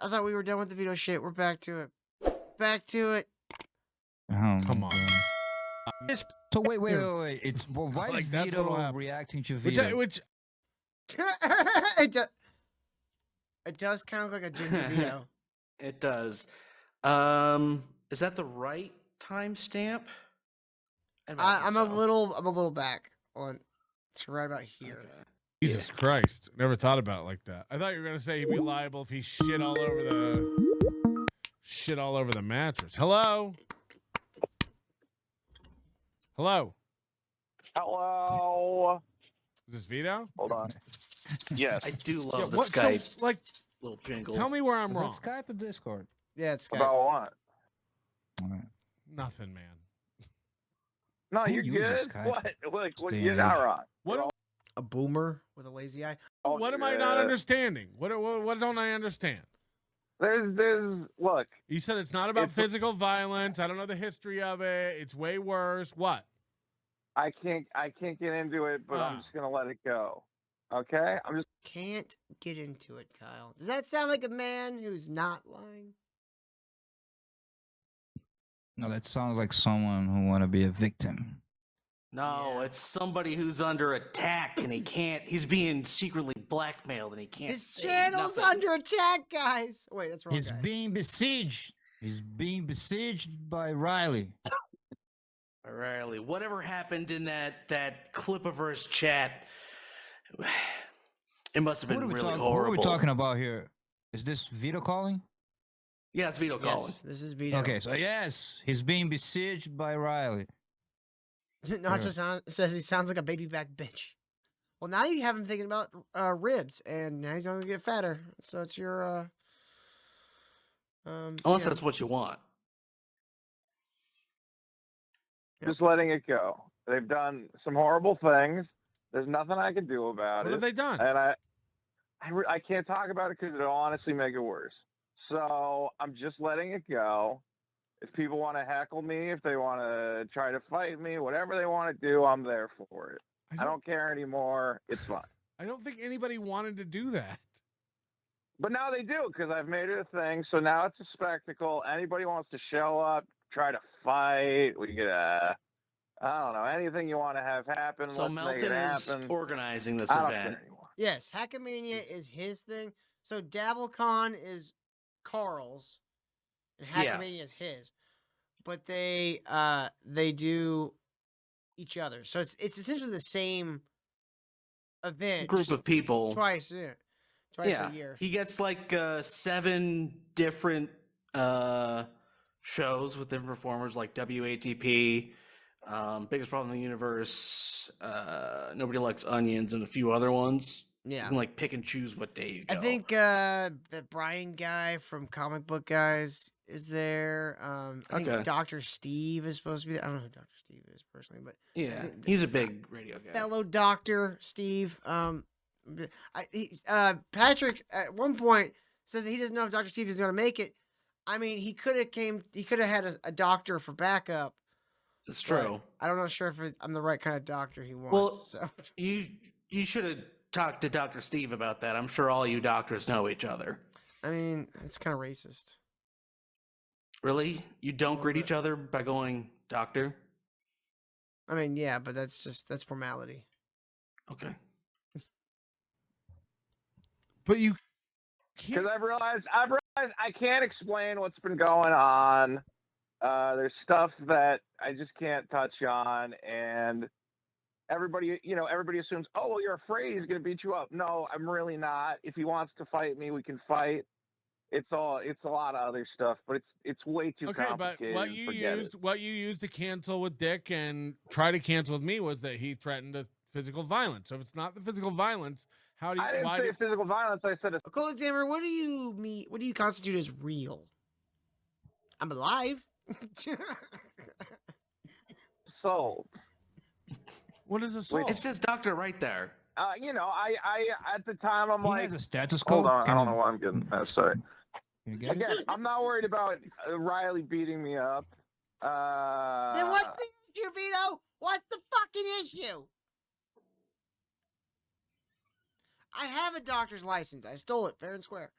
I thought we were done with the Vito shit. We're back to it. Back to it. Oh, Come on. So wait. It's why Like, is that's what'll Vito happen. reacting to Vito? Which it does kind of look like a ginger Vito. It does. Is that the right timestamp? I'm a little back on. It's right about here. Okay. Jesus Christ. Never thought about it like that. I thought you were gonna say he'd be liable if he shit all over the mattress. Hello? Hello? Hello. Is this Vito? Hold on. Yes. I do love Yeah, the what- so, Skype like, little jingle. tell me where I'm Is wrong. it Skype or Discord? Yeah, it's Skype. About what? Alright. Nothing, man. No, Who you're uses good. Skype? What? Day and You're not age. wrong. What A boomer with a lazy eye. what am I not understanding? What don't I understand? There's. Look. You said it's not about It's- physical violence. I don't know the history of it. It's way worse. What? I can't get into it, but I'm just gonna let it go. Okay. I'm just. Can't get into it, Kyle. Does that sound like a man who's not lying? No, that sounds like someone who want to be a victim. No, Yeah. it's somebody who's under attack and he can't. He's being secretly blackmailed and he can't. His say channel's nothing. under attack, guys. Wait, that's wrong. He's guy. being besieged. He's being besieged by Riley. Riley, whatever happened in that clip of hers chat, it must have been really Who are horrible. we talking about here? Is this Vito calling? Yeah, it's Vito calling. Yes, this is Vito. Okay, so yes, he's being besieged by Riley. Nacho says he sounds like a baby back bitch. Well, now you have him thinking about ribs, and now he's going to get fatter. So it's your. Unless that's what you want. Just letting it go. They've done some horrible things. There's nothing I can do about What it. have they done? And I can't talk about it because it'll honestly make it worse. So I'm just letting it go. If people want to heckle me, if they want to try to fight me, whatever they want to do, I'm there for it. I don't care anymore. It's fine. I don't think anybody wanted to do that. But now they do because I've made it a thing. So now it's a spectacle. Anybody wants to show up, try to fight. We get I don't know, anything you want to have happen. So let's make Melton it is happen. organizing this I don't event. care anymore. Yes, Hackamania is his thing. So DabbleCon is Carl's, and Yeah. Hackamania is his. But they do each other. So it's essentially the same event. Group just of people. twice a year. He gets like 7 different shows with different performers, like WATP, Biggest Problem in the Universe, Nobody Likes Onions, and a few other ones. Yeah. You can like pick and choose what day you go. I think the Brian guy from Comic Book Guys is there. I think Okay. Dr. Steve is supposed to be there. I don't know who Dr. Steve is personally, but Yeah, think he's a big radio guy. fellow Dr. Steve. Patrick at one point says that he doesn't know if Dr. Steve is going to make it. I mean, he could have had a doctor for backup. It's but true. I'm not sure if I'm the right kind of doctor he wants. Well, so You should have talked to Dr. Steve about that. I'm sure all you doctors know each other. I mean, it's kind of racist. Really? You don't greet each other by going doctor? I mean, yeah, but that's formality. Okay. But you Because can't. I've realized I can't explain what's been going on. There's stuff that I just can't touch on, and everybody assumes, oh, well, you're afraid he's going to beat you up. No, I'm really not. If he wants to fight me, we can fight. It's a lot of other stuff, but it's way too Okay, but complicated. what you used to cancel with Dick and try to cancel with me was that he threatened a physical violence. So if it's not the physical violence, how do you? I didn't say physical violence. I said A cold examiner, what do you constitute as real? I'm alive. sold. What is assault? It says doctor right there. I at the time I'm He like, has a stethoscope. hold on, I Can don't you- know what I'm getting. Sorry. can you get it? Again, I'm not worried about Riley beating me up. Then what's the issue, Vito? What's the fucking issue? I have a doctor's license. I stole it fair and square.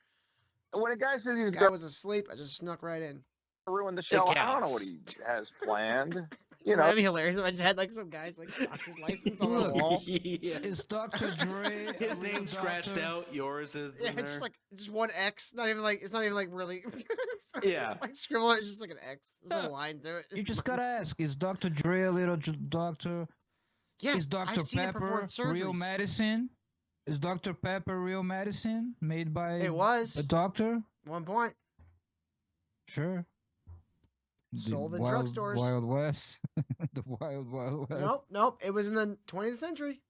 when a guy says he's Guy going was asleep. I just snuck right in. to ruin the show, I don't know what counts. he has planned. You know, That'd be hilarious if I just had like some guys like doctor's license on the Look, wall. Yeah. Is Dr. Dre a His real name scratched doctor? out. Yours is Yeah, in it's there. like just one X. Not even like it's not even like really. Yeah. Like scribble. It's just like an X. There's a Yeah. line through it. You just gotta ask, is Dr. Dre a little doctor? Yeah, Is Dr. I've seen it perform Pepper real surgeries. medicine? Is Dr. Pepper real medicine made by It was a doctor? 1 point. Sure. Sold in Wild, drugstores. Wild West. The Wild West. Nope. It was in the 20th century.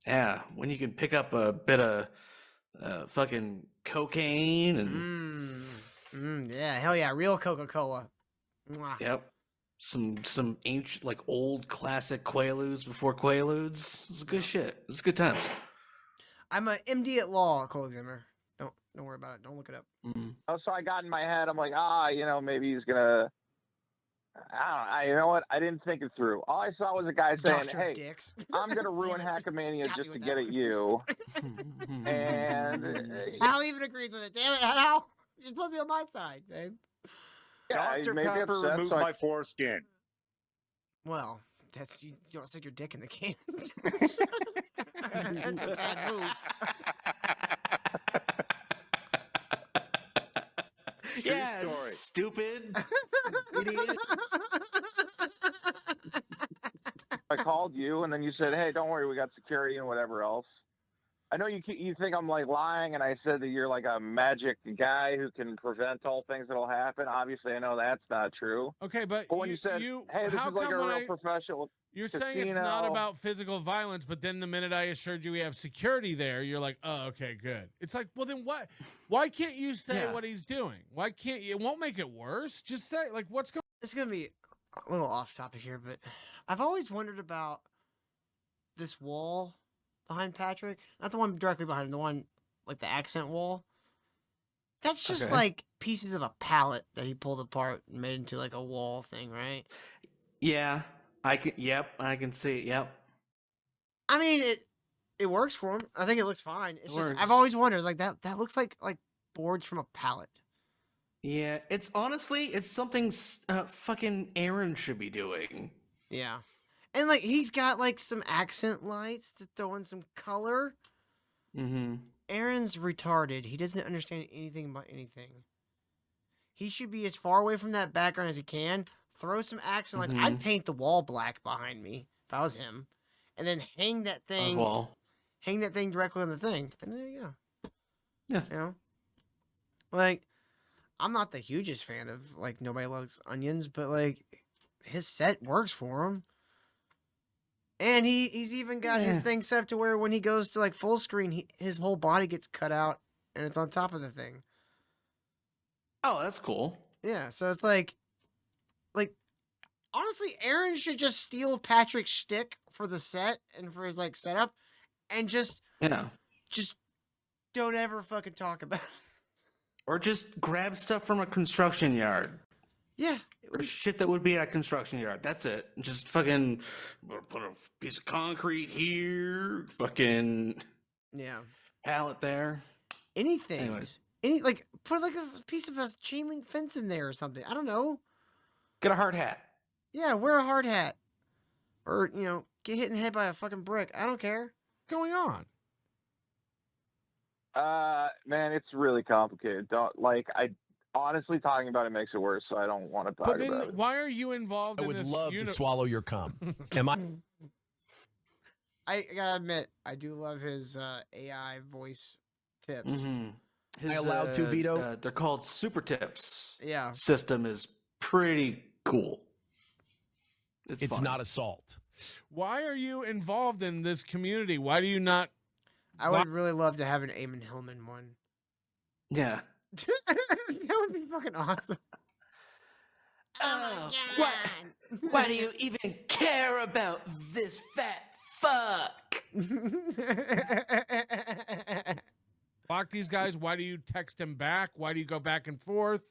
Yeah, when you can pick up a bit of fucking cocaine and Yeah, hell yeah, real Coca-Cola. yep, some ancient like old classic Quaaludes before Quaaludes. It's good shit. It's good times. I'm a MD at law, Cole Zimmer. Don't worry about it. Don't look it up. Mm. so I got in my head. I'm like, you know, maybe he's gonna. You know what? I didn't think it through. All I saw was a guy saying, Doctor of "Hey, Dicks. I'm gonna ruin Damn it. Hackamania Got me just to with get that at one. you." And Hal even agrees with it. Damn it, Hal. You're supposed to be on my side, babe. yeah, he's Dr. maybe Pepper upset, removed so I- my foreskin. Well, that's you don't stick your dick in the can. That's a bad move. Yeah, story. stupid idiot. I called you, and then you said, "Hey, don't worry, we got security and whatever else." I know you think I'm like lying, and I said that you're like a magic guy who can prevent all things that'll happen. Obviously, I know that's not true. Okay, but when you said, "Hey, this how is like a come when real professional," you're saying it's not casino. about physical violence, but then the minute I assured you we have security there, you're like, oh, okay, good. It's like, well, then what? Why can't you say Yeah. what he's doing? Why can't you? It won't make it worse. Just say, like, what's going It's gonna be a little off topic here, but I've always wondered about this wall behind Patrick. Not the one directly behind him, the one like the accent wall. That's just Okay. like pieces of a pallet that he pulled apart and made into like a wall thing, right? Yeah, I can. Yep, I can see. Yep. I mean, it works for him. I think it looks fine. It's It just I've works. always wondered like that looks like boards from a pallet. Yeah, it's honestly, it's something fucking Aaron should be doing. Yeah. And like he's got like some accent lights to throw in some color. Mm-hmm. Aaron's retarded. He doesn't understand anything about anything. He should be as far away from that background as he can. Throw some accent lights. I'd paint the wall black behind me if I was him, and then hang that thing. Hang that thing directly on the thing, and there you go. Yeah. You know, like I'm not the hugest fan of like Nobody Loves Onions, but like his set works for him. And he's even got his Yeah. thing set up to where when he goes to like full screen, his whole body gets cut out and it's on top of the thing. Oh, that's cool. Yeah, so it's like honestly, Aaron should just steal Patrick's shtick for the set and for his like setup, and just Yeah. don't ever fucking talk about it. Or just grab stuff from a construction yard. Yeah, Or shit that would be at a construction yard. That's it. Just fucking put a piece of concrete here. Fucking yeah. pallet there. Anything. Anyways, Like put like a piece of a chain link fence in there or something. I don't know. get a hard hat. Yeah, wear a hard hat. Or, get hit in the head by a fucking brick. I don't care. on? Man, it's really complicated. I honestly talking about it makes it worse, so I don't want to talk But then, about it. why are you involved I in would this? love to swallow your cum. Am I? I gotta admit, I do love his AI voice tips. Mm-hmm. Am I allowed to, Vito? They're called super tips. Yeah. System is pretty cool. It's fun. not assault. Why are you involved in this community? Why do you not? I would really love to have an Eamon Hillman one. Yeah. That would be fucking awesome. Oh, why do you even care about this fat fuck? Block these guys. Why do you text him back? Why do you go back and forth?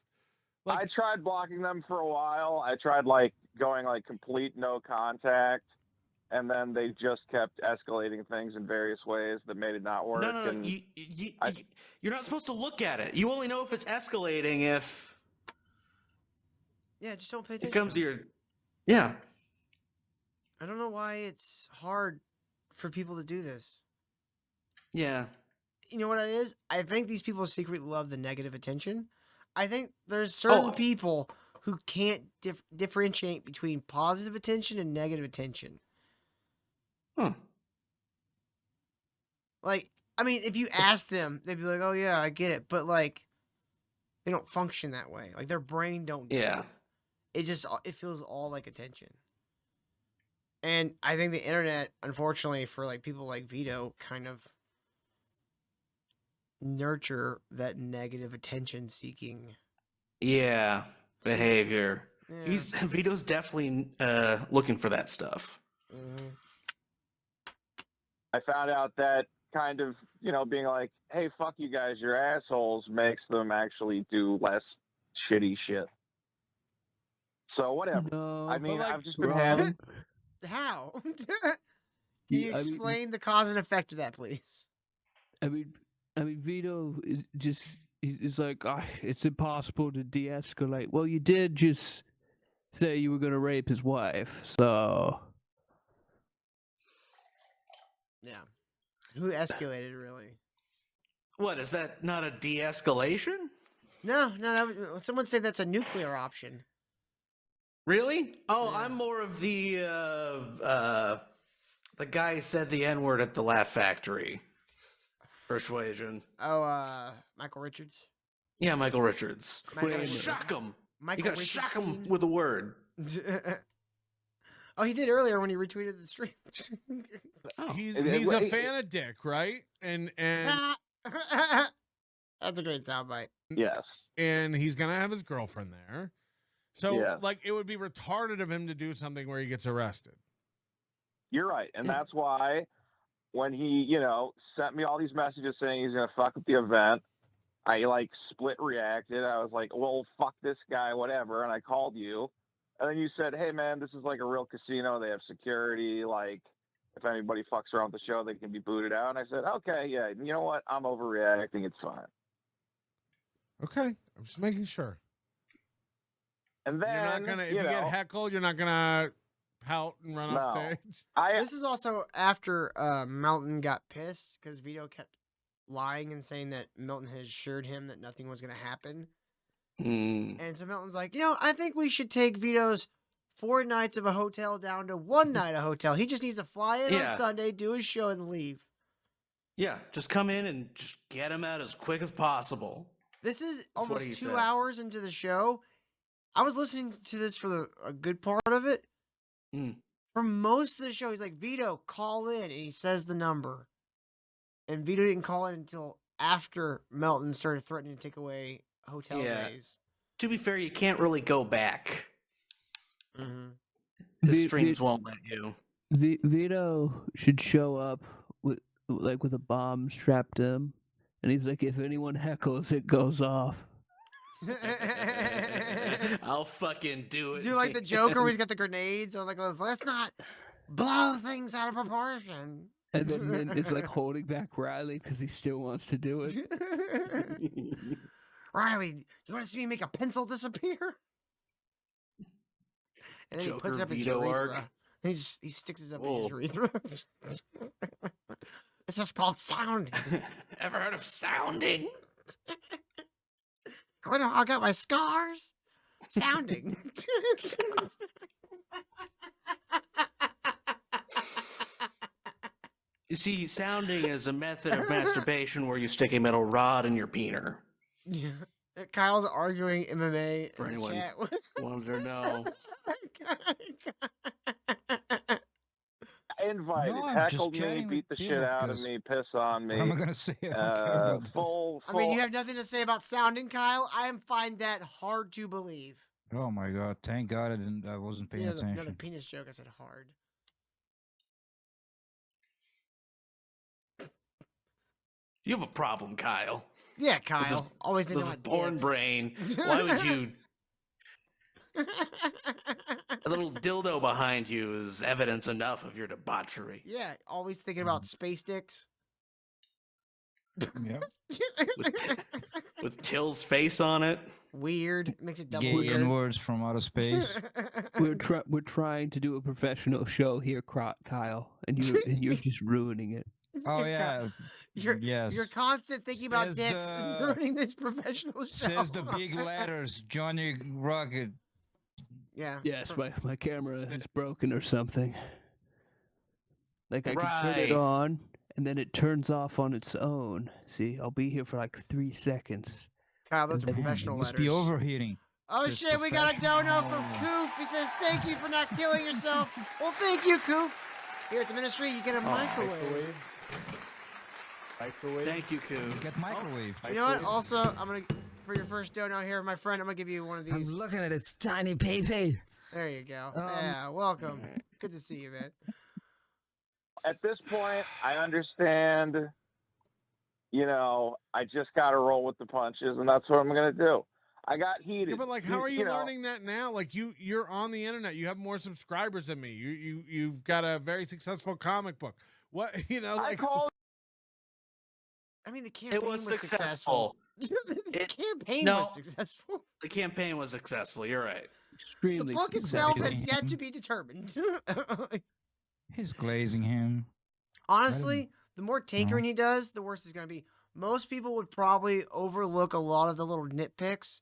I tried blocking them for a while. I tried going complete no contact. and then they just kept escalating things in various ways that made it not work. No. And You're not supposed to look at it. You only know if it's escalating if Yeah, just don't pay it attention. comes to your. Yeah. I don't know why it's hard for people to do this. Yeah. You know what it is? I think these people secretly love the negative attention. I think there's certain people who can't differentiate between positive attention and negative attention. Huh. Like, I mean, if you ask them, they'd be like, "Oh yeah, I get it," but like, they don't function that way. Like their brain don't get Yeah. it. It feels all like attention. And I think the internet, unfortunately, for like people like Vito, kind of nurture that negative attention seeking. Yeah. Behavior. Yeah. Vito's definitely looking for that stuff. Mhm. I found out that kind of, being like, hey, fuck you guys, you're assholes, makes them actually do less shitty shit. So whatever. No, I mean, like, I've just been wrong. having. How? Can you I mean- explain the cause and effect of that, please? I mean, Vito is just is like, it's impossible to de-escalate. Well, you did just say you were going to rape his wife, so Yeah. Who escalated, really? What, is that not a de-escalation? No, someone said that's a nuclear option. Really? Oh, Yeah. I'm more of the guy who said the N-word at the Laugh Factory. Persuasion. Oh, Michael Richards. Yeah, Michael Richards. Michael You gotta Richards. shock him. Michael You gotta shock him Richardstein? with a word. Oh, he did earlier when he retweeted the stream. Oh. He's It- a it- fan of Dick, right? And That's a great soundbite. Yes. and he's gonna have his girlfriend there. So Yeah. like it would be retarded of him to do something where he gets arrested. You're right. And Yeah. that's why when he, sent me all these messages saying he's going to fuck up the event, I like split reacted. I was like, well, fuck this guy, whatever. And I called you. And then you said, hey, man, this is like a real casino. They have security. Like, if anybody fucks around with the show, they can be booted out. And I said, okay, yeah, you know what? I'm overreacting. It's fine. Okay, I'm just making sure. And then, You're not gonna if you get heckled, you're not gonna pout and run off No. stage. This is also after Melton got pissed because Vito kept lying and saying that Melton had assured him that nothing was going to happen. Mm. And so Melton's like, I think we should take Vito's 4 nights of a hotel down to 1 night of hotel. He just needs to fly in Yeah. on Sunday, do his show, and leave. Yeah, just come in and just get him out as quick as possible. This is what almost he 2 said. hours into the show. I was listening to this for a good part of it. Mm. For most of the show, he's like, Vito, call in. And he says the number. And Vito didn't call in until after Melton started threatening to take away hotel Yeah. days. To be fair, you can't really go back. Mm-hmm. The streams won't let you. Vito should show up with a bomb strapped to him, and he's like, if anyone heckles, it goes off. I'll fucking do it. Do like the Joker where he's got the grenades. I'm like, let's not blow things out of proportion. And then Mint is like holding back Riley because he still wants to do it. Riley, you want to see me make a pencil disappear? And then he puts Joker up his Vito urethra. arc. He sticks his up in Whoa. his urethra. It's just called sound. Ever heard of sounding? I got my scars. Sounding. You see, sounding is a method of masturbation where you stick a metal rod in your peener. Yeah. Kyle's arguing MMA For in the anyone chat. Wanted to know. invited, No, I'm just heckled me, chatting beat the with shit Vito out of because me, piss on What am I me. gonna say? I don't care about Full. I mean, you have nothing to say about sounding, Kyle. I find that hard to believe. Oh my god! Thank God I wasn't See, paying there's another attention. penis joke. I said hard. You have a problem, Kyle. Yeah, With Kyle. this- Always into With my this born dicks. brain. Why would you? A little dildo behind you is evidence enough of your debauchery. Yeah, always thinking about space dicks. Yep. With Till's face on it. Weird. Makes it double Gay weird. N-words from outer space. We're trying to do a professional show here, Kyle, and you're just ruining it. Oh yeah. Your Yes. constant thinking about Says dicks is the- ruining this professional show. Says the big letters, Johnny Rocket. Yeah. Yes, my camera is broken or something. Like I can turn Right. it on and then it turns off on its own. See, I'll be here for like 3 seconds. Kyle, those are Man, Man, professional it must letters. be overheating. Oh Just shit, we got a dono from professional. Koof. He says, thank you for not killing yourself. Well, thank you, Koof. Here at the ministry, you get a microwave. Microwave. Thank you, Koo. Get microwave. You know what? Also, I'm going to, for your first dono here, my friend, I'm going to give you one of I'm these. looking at its tiny pee-pee. There you go. Yeah, welcome. Good to see you, man. At this point, I understand. You know, I just got to roll with the punches, and that's what I'm going to do. I got heated. Yeah, but like, how are you know, learning that now? Like, you're on the internet. You have more subscribers than me. You've got a very successful comic book. What I like? called. I mean, the campaign It was successful. successful. The campaign no. was successful. The campaign was successful. You're right. The Extremely book successful. itself has yet to be determined. He's glazing him. Honestly, the more tinkering he does, the worse it's going to be. Most people would probably overlook a lot of the little nitpicks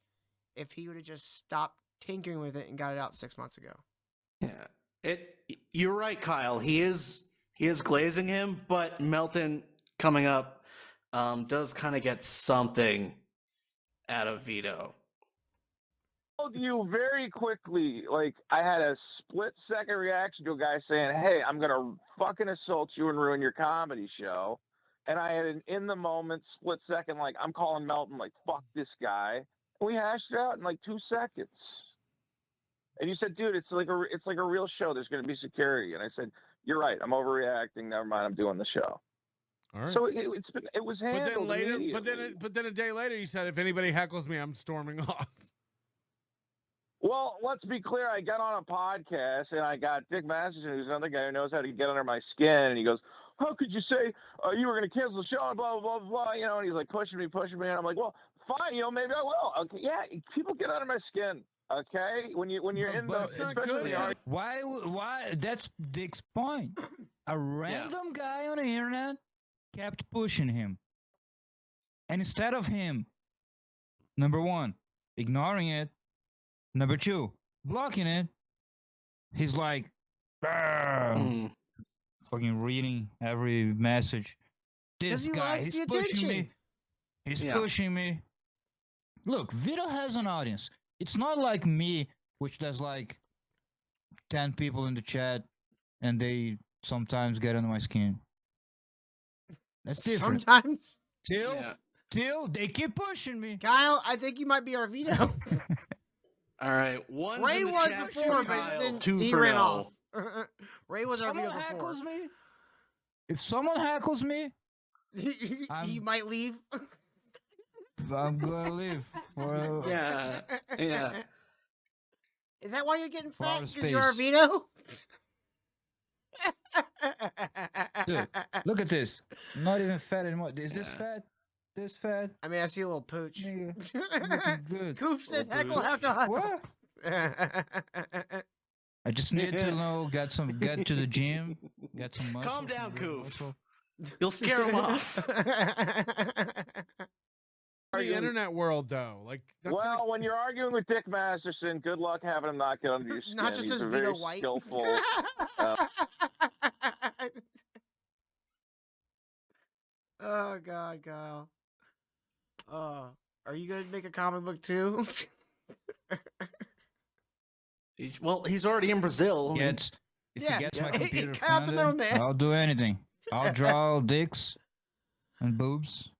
if he would have just stopped tinkering with it and got it out 6 months ago. Yeah. You're right, Kyle. He is glazing him, but Melton coming up does kind of get something out of Vito. Told you very quickly, like I had a split-second reaction to a guy saying, "Hey, I'm gonna fucking assault you and ruin your comedy show," and I had an in-the-moment split-second, like I'm calling Melton, like fuck this guy. And we hashed it out in like 2 seconds. And you said, "Dude, it's like a real show. There's gonna be security." And I said, "You're right. I'm overreacting. Never mind. I'm doing the show." All right. So it was but handled then later, immediately. but then a day later, you said, if anybody heckles me, I'm storming off. Well, let's be clear. I got on a podcast and I got Dick Masterson, who's another guy who knows how to get under my skin. And he goes, "How could you say you were going to cancel the show?" And blah, blah, blah, blah. You know, and he's like pushing me. And I'm like, well, fine. You know, maybe I will. Okay. Yeah. People get under my skin. Okay. When you're in the, But it's not especially good when for you're- Why? That's Dick's point. A random guy on the internet kept pushing him. And instead of him, number one, ignoring it, number two, blocking it, he's like, Mm. fucking reading every message. 'Cause This he guy, likes he's the pushing me. attention. He's Yeah. pushing me. Look, Vito has an audience. It's not like me, which does like 10 people in the chat, and they sometimes get under my skin. That's different. Sometimes. Till they keep pushing me. Kyle, I think you might be our Vito. All right. One Ray in the was chat before, for but Kyle, then two he for ran no. off. Ray was our Someone Vito before. hackles me. If someone hackles me, you I'm- might leave. I'm gonna leave for Yeah. Yeah. Is that why you're getting For fat? outer Because you're our space. Vito? Look at this. Not even fat anymore. Is this Yeah. fat? This fat? I mean, I see a little pooch. Nigga, looking good. Coof said Little heckle, pooch. heckle, heckle. What? I just need to know. Get to the gym. Get some muscle. Calm down, build Coof. muscle. You'll scare him off. The internet world, though, like that's well, like, when you're arguing with Dick Masterson, good luck having him not get under your skin. Not just He's as a Vito very White. skillful. Oh God, Kyle. Are you gonna make a comic book too? He's already in Brazil. If Yeah, he gets yeah. my computer Cut out the funded, middleman. I'll do anything. I'll draw dicks and boobs.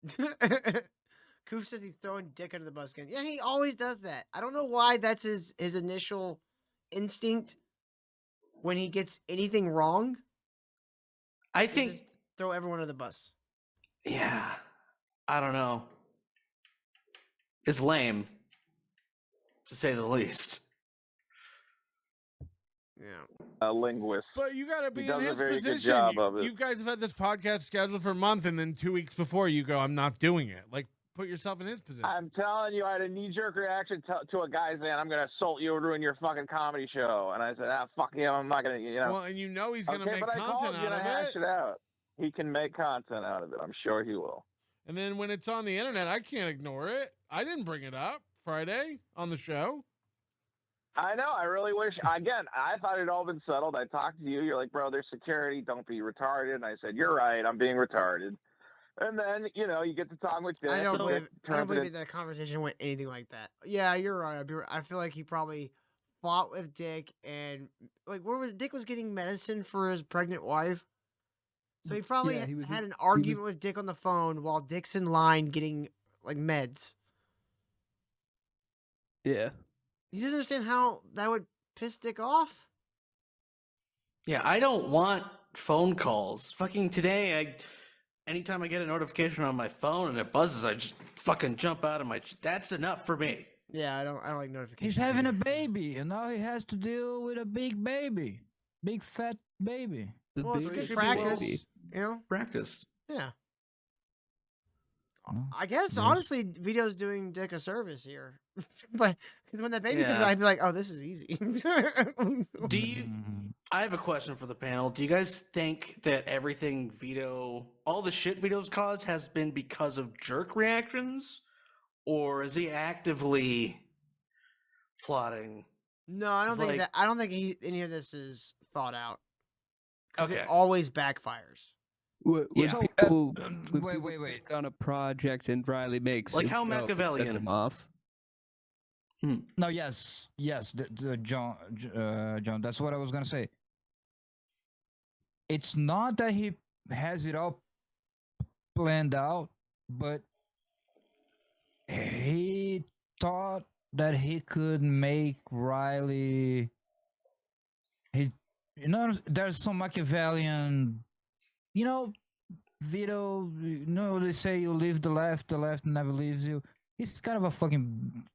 Coof says he's throwing dick under the bus again. Yeah, he always does that. I don't know why that's his initial instinct when he gets anything wrong. I is to think. throw everyone under the bus. Yeah. I don't know. It's lame, to say the least. linguist. But you got to He be in does a his very good position. job of it. You guys have had this podcast scheduled for a month, and then 2 weeks before you go, "I'm not doing it." Like, put yourself in his position. I'm telling you, I had a knee-jerk reaction to a guy saying, "I'm going to assault you and ruin your fucking comedy show," and I said, "Fuck him, I'm not going to." Well, and you know he's going to okay, make but I called content you and out I of hashed it. it out. He can make content out of it. I'm sure he will. And then when it's on the internet, I can't ignore it. I didn't bring it up Friday on the show. I know. I really wish. Again, I thought it had all been settled. I talked to you. You're like, "Bro, there's security. Don't be retarded." And I said, "You're right. I'm being retarded." And then, you get to talk with Dick. I don't believe it. that conversation went anything like that. Yeah, you're right. I feel like he probably fought with Dick and Dick was getting medicine for his pregnant wife. So he probably had an argument with Dick on the phone while Dick's in line getting meds. Yeah. He doesn't understand how that would piss Dick off. Yeah, I don't want phone calls. Fucking today, anytime I get a notification on my phone and it buzzes, I just fucking jump out of my. That's enough for me. Yeah, I don't like notifications. He's having a baby, and now he has to deal with a big baby, big fat baby. Well, it's good practice. Practice. Yeah. I guess honestly, Vito's doing Dick a service here, but because when that baby comes out, I'd be like, "Oh, this is easy." Do you? I have a question for the panel. Do you guys think that everything all the shit Vito's caused, has been because of jerk reactions, or is he actively plotting? No, I don't think I don't think any of this is thought out. Okay. It always backfires. When people wait. on a project and Riley makes Like how sets Machiavellian. him off. No, yes, John, that's what I was gonna say. It's not that he has it all planned out, but he thought that he could make Riley. There's some Machiavellian. Vito, they say you leave the left never leaves you. He's kind of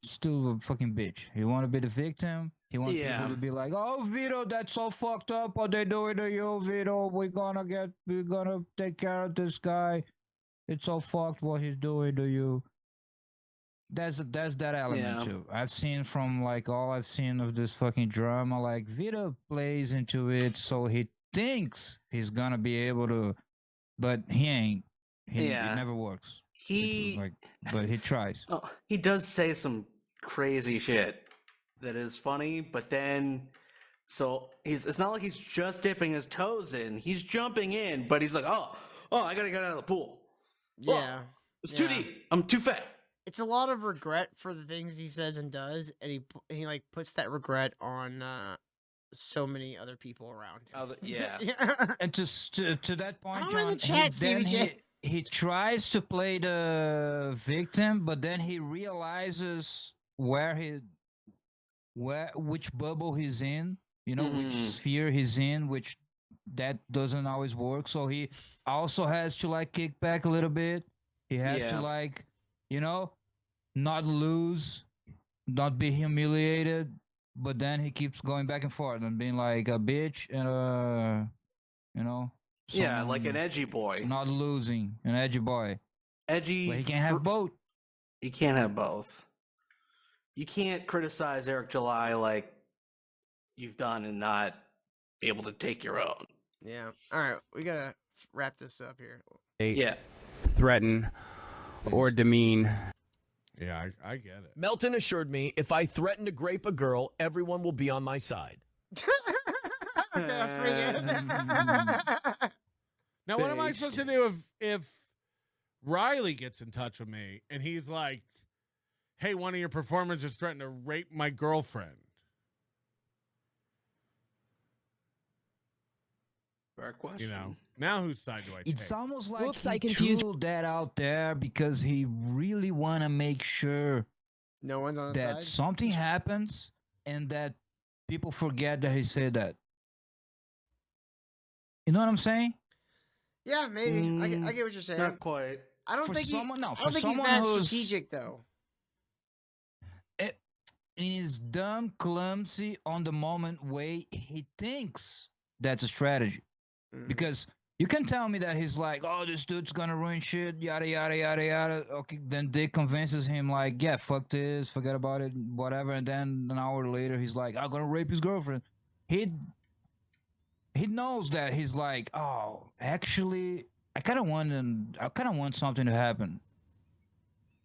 still a fucking bitch. He want to be the victim. He wants people to be like, "Oh, Vito, that's so fucked up what they doing to you, Vito. We're gonna take care of this guy. It's so fucked what he's doing to you." There's that element too. I've seen from all I've seen of this fucking drama, Vito plays into it, so he thinks he's gonna be able to, but he ain't. It never works. But he tries. Oh, he does say some crazy shit that is funny, but then it's not like he's just dipping his toes in. He's jumping in, but he's like, oh, I gotta get out of the pool. Yeah, it's too deep. I'm too fat. It's a lot of regret for the things he says and does, and he puts that regret on so many other people around him. And to that point, in the John, chat, he tries to play the victim, but then he realizes which bubble he's in, which sphere he's in, which that doesn't always work. So he also has to kick back a little bit. He has to not lose, not be humiliated, but then he keeps going back and forth and being like a bitch and like an edgy boy. Not losing, an edgy boy. Edgy. But he can't have both. You can't have both. You can't criticize Eric July like you've done and not be able to take your own. Yeah. All right, we gotta wrap this up here. Threaten or demean. Yeah, I get it. Melton assured me if I threaten to grape a girl, everyone will be on my side. Okay, that's pretty good. Now, what am I supposed to do if Riley gets in touch with me and he's like, "Hey, one of your performers is threatening to rape my girlfriend"? Fair question. Now whose side do I take? It's almost like he threw that out there because he really want to make sure no one's on his that side? something happens and that people forget that he said that. You know what I'm saying? Yeah, maybe. I get what you're saying. Not quite. I don't For think someone- no, I for don't think he's someone that who's- strategic though. in his dumb, clumsy, on the moment way, he thinks that's a strategy. Mhm. Because you can tell me that he's like, oh, this dude's gonna ruin shit, yada yada yada yada. Okay, then Dick convinces him like, yeah, fuck this, forget about it, whatever. And then an hour later, he's like, I'm gonna rape his girlfriend. He knows that he's like, oh, actually, I kind of want something to happen.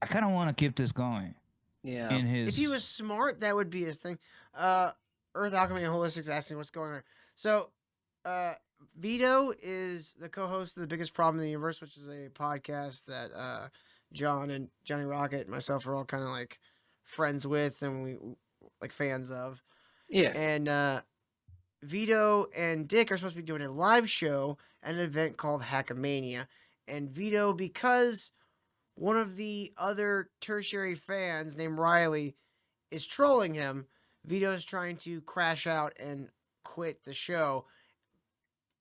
I kind of want to keep this going. Yeah. In his, If he was smart, that would be his thing. Earth Alchemy and Holistics asking what's going on. So, Vito is the co-host of The Biggest Problem in the Universe, which is a podcast that John and Johnny Rocket and myself are all kind of like friends with and we like fans of. Yeah. And Vito and Dick are supposed to be doing a live show at an event called Hackamania. And Vito, because one of the other tertiary fans named Riley is trolling him, Vito's trying to crash out and quit the show.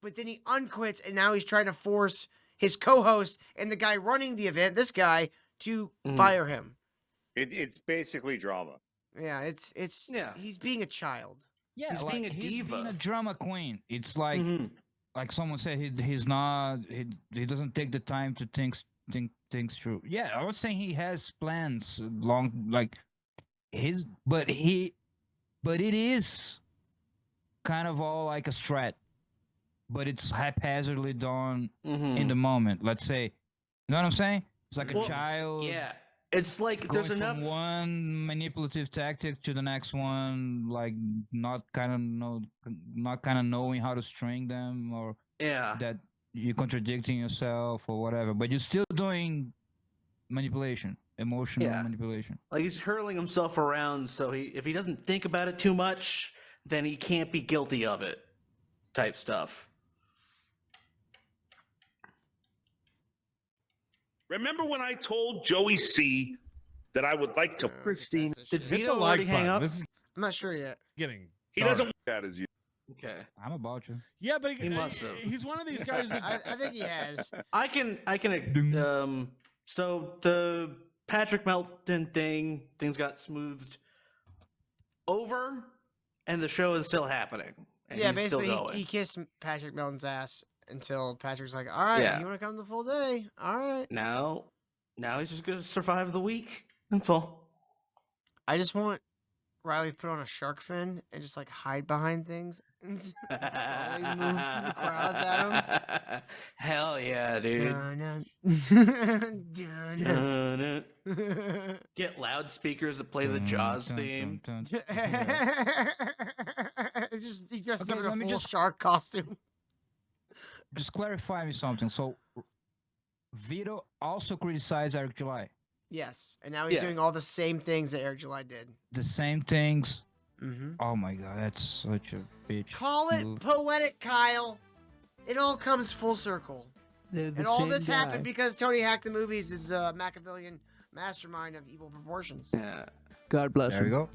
But then he unquits, and now he's trying to force his co-host and the guy running the event, this guy, to fire him. It's basically drama. Yeah, it's Yeah. he's being a child. yeah, he's like, being a he's diva. being a drama queen. It's like, Mhm. like someone said, he's not, he doesn't take the time to think things through. Yeah, I was saying he has plans long, like but it is kind of all like a strat, but it's haphazardly done in the moment. Let's say, you know what I'm saying? It's like Well, a child. Yeah. It's like Going there's from enough. one manipulative tactic to the next one, like not kind of knowing how to string them, or Yeah. that you're contradicting yourself or whatever, but you're still doing manipulation, emotional Yeah. manipulation. Like he's hurling himself around, so if he doesn't think about it too much, then he can't be guilty of it. Type stuff. Remember when I told Joey C that I would like to? Christine, Did Hit the Vito like already hang button. up? This is I'm not sure yet. getting. He dark. doesn't that as you. Okay. I'm about you. Yeah, but He must have. he's one of these guys that I think he has. I can so the Patrick Melton things got smoothed over and the show is still happening. And Yeah, he's still basically going. he kissed Patrick Melton's ass until Patrick's like, all right, Yeah. you want to come the full day? All right. Now he's just gonna survive the week. That's all. I just want Riley to put on a shark fin and just like hide behind things and just slowly move the crowds at him. Hell yeah, dude. Dun, dun, dun. Get loudspeakers that play the Jaws theme. It's just he dresses Okay, up in let a me full just- shark costume. Just clarify me something. So Vito also criticized Eric July. Yes, and now he's Yeah. doing all the same things that Eric July did. The same things. Mm-hmm. Oh my god, that's such a bitch. Call it move. poetic, Kyle. It all comes full circle. they're the And all same this guy. happened because Tony Hacked the Movies is a Machiavellian mastermind of evil proportions. Yeah. God bless There him. we go.